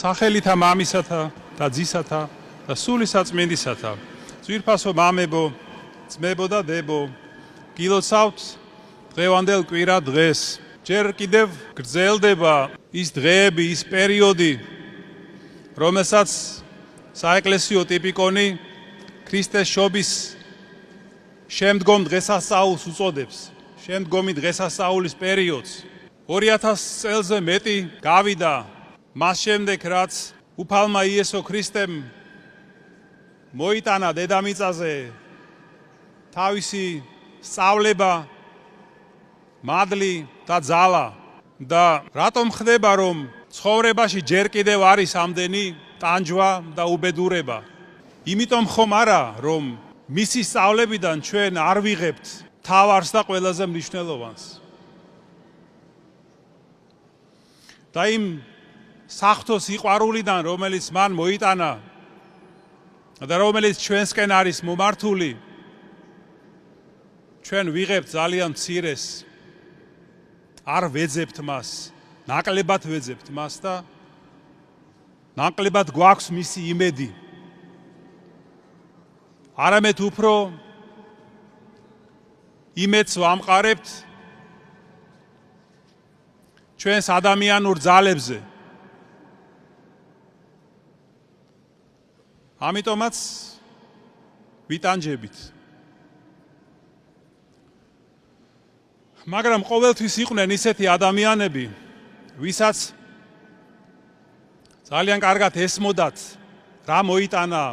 სახელითა მამისათა და ძისათა და სული საწმინდისათა. ძვირფასო მამებო, ძმებო და დებო, გილოცავთ დღევანდელ კვირა დღეს. ჯერ კიდევ გრძელდება ის დღეები, ის პერიოდი, რომელსაც საეკლესიო ტიპიკონი ქრისტეს შობის შემდგომ დღესასწაულს უწოდებს, შემდგომი დღესასწაულის პერიოდს. 2000 წელზე მეტი გავიდა მას შემდეგ, რაც უფალმა იესო ქრისტემ მოიტანა დედამიწაზე თავისი სწავლება, მადლი და ძალა. და რატომ ხდება, რომ ცხოვრებაში ჯერ კიდევ არის ამდენი ტანჯვა და უბედურება? იმიტომ ხომ არა, რომ მისი სწავლებიდან ჩვენ არ ვიღებთ თავარს და ყველაზე მნიშვნელოვანს. და იმ საღვთო სიყვარულიდან, რომელიც მან მოიტანა და რომელიც ჩვენსკენ არის მომართული, ჩვენ ვიღებთ ძალიან მცირეს. არ ვეძებთ მას, ნაკლებად ვეძებთ მას და ნაკლებად გვაქვს მისი იმედი. არამედ უფრო იმედს ვამყარებთ ჩვენს ადამიანურ ძალებზე. ამიტომაც ვიტანჯებით. მაგრამ ყოველთვის იყვნენ ისეთი ადამიანები, ვისაც ძალიან კარგად ესმოდათ, რა მოიტანა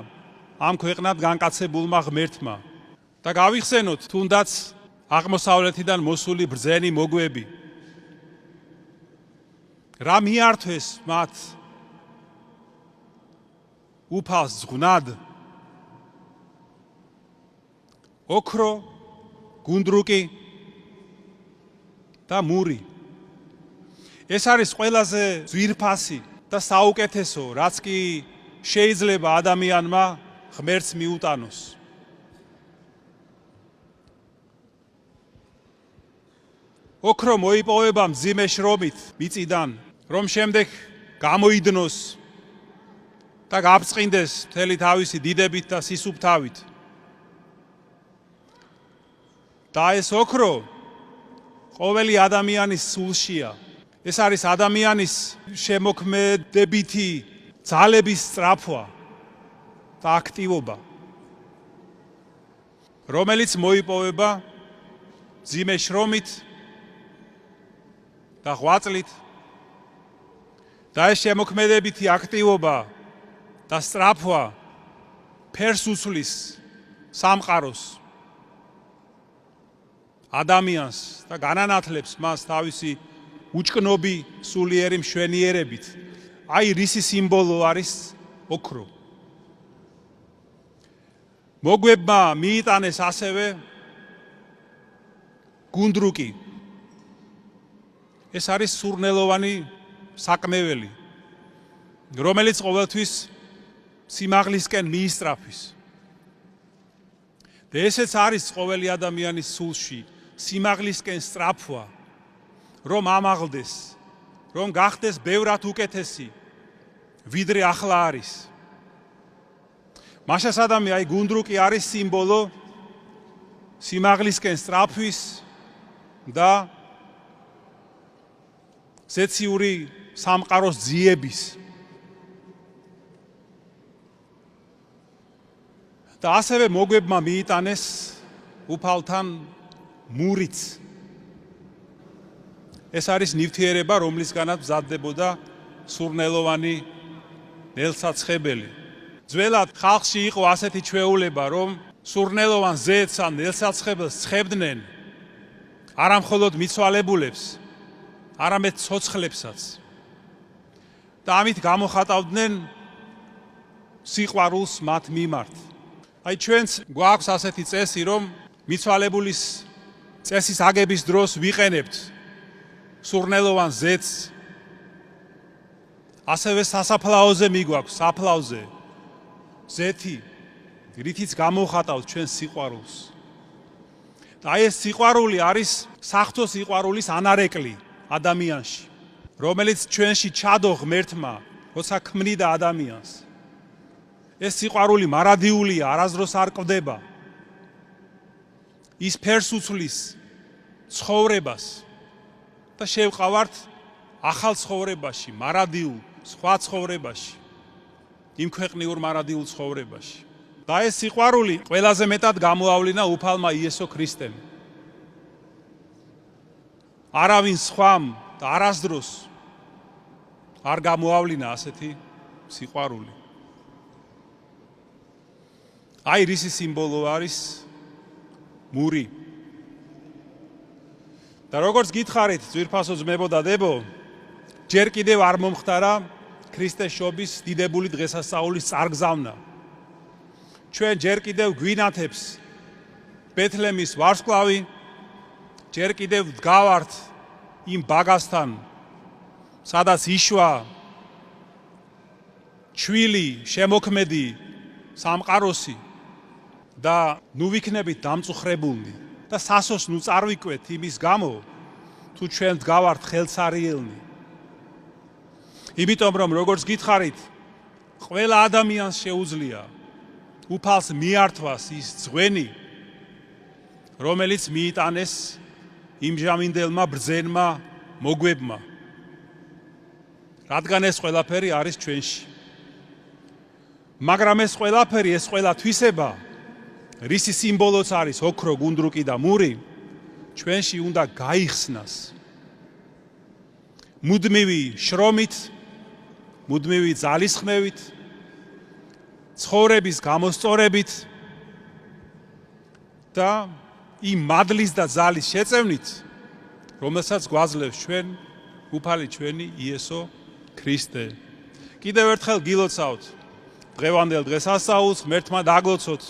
ამ ქვეყნად განკაცებულმა ღმერთმა და გავიხსენოთ თუნდაც აღმოსავლეთიდან მოსული ბრძენი მოგვები. რა მიართვეს მათ უფალს ზღვნად? ოქრო, გუნდრუკი და მური. ეს არის ყველაზე ძვირფასი და საუკეთესო, რაც კი შეიძლება ადამიანმა ღმერთს მიუტანოს. ოქრო მოიპოვება მძიმე შრომით მიწიდან, რომ შემდეგ გამოიდნოს და გაბწყინდეს მთელი თავისი დიდებით და სისუფთავით. და ეს ოქრო ყოველი ადამიანის სულშია. ეს არის ადამიანის შემოქმედებითი ძალების სწრაფვა და აქტივობა, რომელიც მოიპოვება მძიმე შრომით და ღვაწლით. და ეს შემოქმედებითი აქტივობა და სწრაფვა ფერს უსვლის სამყაროს, ადამიანს და განანათლებს მას თავისი უჭკნობი სულიერი მშვენიერებით. აი რისი სიმბოლო არის ოქრო. მოგვებმა მიიტანეს ასევე გუნდრუკი. ეს არის სურნელოვანი საკმეველი, რომელიც ყოველთვის სიმაღლისკენ მიისწრაფვის. და ესეც არის ყოველი ადამიანის სულში, სიმაღლისკენ სწრაფვა, რომ ამაღლდეს, რომ გახდეს ბევრად უკეთესი, ვიდრე ახლა არის. მაშასადამე აი გუნდრუკი არის სიმბოლო სიმაღლისკენ სწრაფვის და ზეციური სამყაროს ძიების. და ასევე მოგვებმა მიიტანეს უფალთან მურიც. ეს არის ნივთიერება, რომლისგანაც მზადდებოდა სურნელოვანი ნელსაცხებელი. ძველად ხალხში იყო ასეთი ჩვეულება, რომ სურნელოვან ზეთს ან ნელსაცხებელს ცხებდნენ არა მხოლოდ მიცვალებულებს, არამედ ცოცხლებსაც. და ამით გამოხატავდნენ სიყვარულს მათ მიმართ. აი ჩვენც გვაქვს ასეთი წესი, რომ მიცვალებულის წესის აგების დროს ვიყენებთ სურნელოვან ზეთს. ასევე სასაფლაოზე მიგვაქვს, საფლავზე ზეთი, რითიც გამოვხატავთ ჩვენს სიყვარულს. და აი ეს სიყვარული არის საღვთო სიყვარულის ანარეკლი ადამიანში, რომელიც ჩვენში ჩადო ღმერთმა როცა ქმნიდა ადამიანს. ეს სიყვარული მარადიულია, არასდროს არ კვდება. ის ფერს უცვლის ცხოვრებას და შევყავართ ახალ ცხოვრებაში, მარადიულ, სხვა ცხოვრებაში, იმ ქვეყნიურ მარადიულ ცხოვრებაში. და ეს სიყვარული ყველაზე მეტად გამოავლინა უფალმა იესო ქრისტემ. არავინ სხვამ და არასდროს არ გამოავლინა ასეთი სიყვარული. აი რისი სიმბოლო არის მური. და როგორც გითხარით, ძვირფასო ძმებო და დებო, ჯერ კიდევ არ მომხდარა ქრისტეს შობის დიდებული დღესასწაულის წარგზავნა. ჩვენ ჯერ კიდევ გვინათებს ბეთლემის ვარსკვლავი, ჯერ კიდევ დგავართ იმ ბაგასთან, სადაც იშვა ჩვილი, შემოქმედი სამყაროსი და ნუ ვიქნებით დამწუხრებულნი და სასოს ნუ წარვიკვეთ იმის გამო, თუ ჩვენ დგავართ ხელსარიელნი. იმიტომ რომ როგორც გითხარით, ყველა ადამიანს შეუძლია უფალს მიართვას ის ძღვენი, რომელიც მიიტანეს იმჟამინდელმა ბრძენმა მოგვებმა. რადგან ეს ყველაფერი არის ჩვენში. მაგრამ ეს ყველაფერი, ეს ყველა თვისება, რისი სიმბოლოც არის ოქრო, გუნდრუკი და მური, ჩვენში უნდა გაიხსნას. მუდმივი შრომით, მუდმივი ძალისხმევით, ცხოვრების გამოსწორებით და იმ მადლის და ძალის შეწევნით, რომელსაც გვაძლევს ჩვენ უფალი ჩვენი იესო ქრისტე. კიდევ ერთხელ გილოცავთ დღევანდელ დღესასწაულს, ღმერთმა დაგლოცოთ,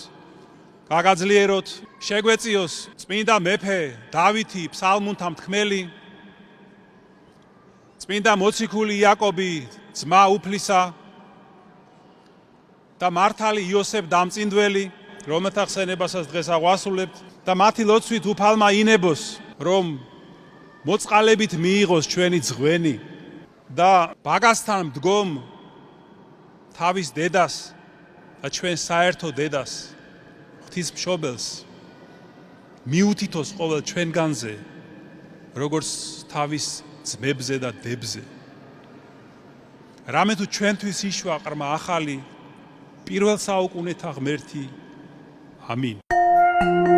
გაგაძლიეროთ, შეგვეწიოს წმინდა მეფე დავითი, ფსალმუნთა მთქმელი, წმინდა მოციქული იაკობი, ძმა უფლისა და მართალი იოსებ დამწინდველი, რომელთა ხსენებასაც დღეს აღვასრულებთ და მათი ლოცვით უფალმა ინებოს, რომ მოწყალებით მიიღოს ჩვენი ძღვენი და ბაგასთან მდგომ თავის დედას და ჩვენ საერთო დედას, ღვთისმშობელს მიუთითოს ყოველ ჩვენგანზე, როგორც თავის ძმებზე და დებზე. რამე თუ ჩვენთვის იშვა ყრმა ახალი პირველ საუკუნეთა ღმერთი. ამინ.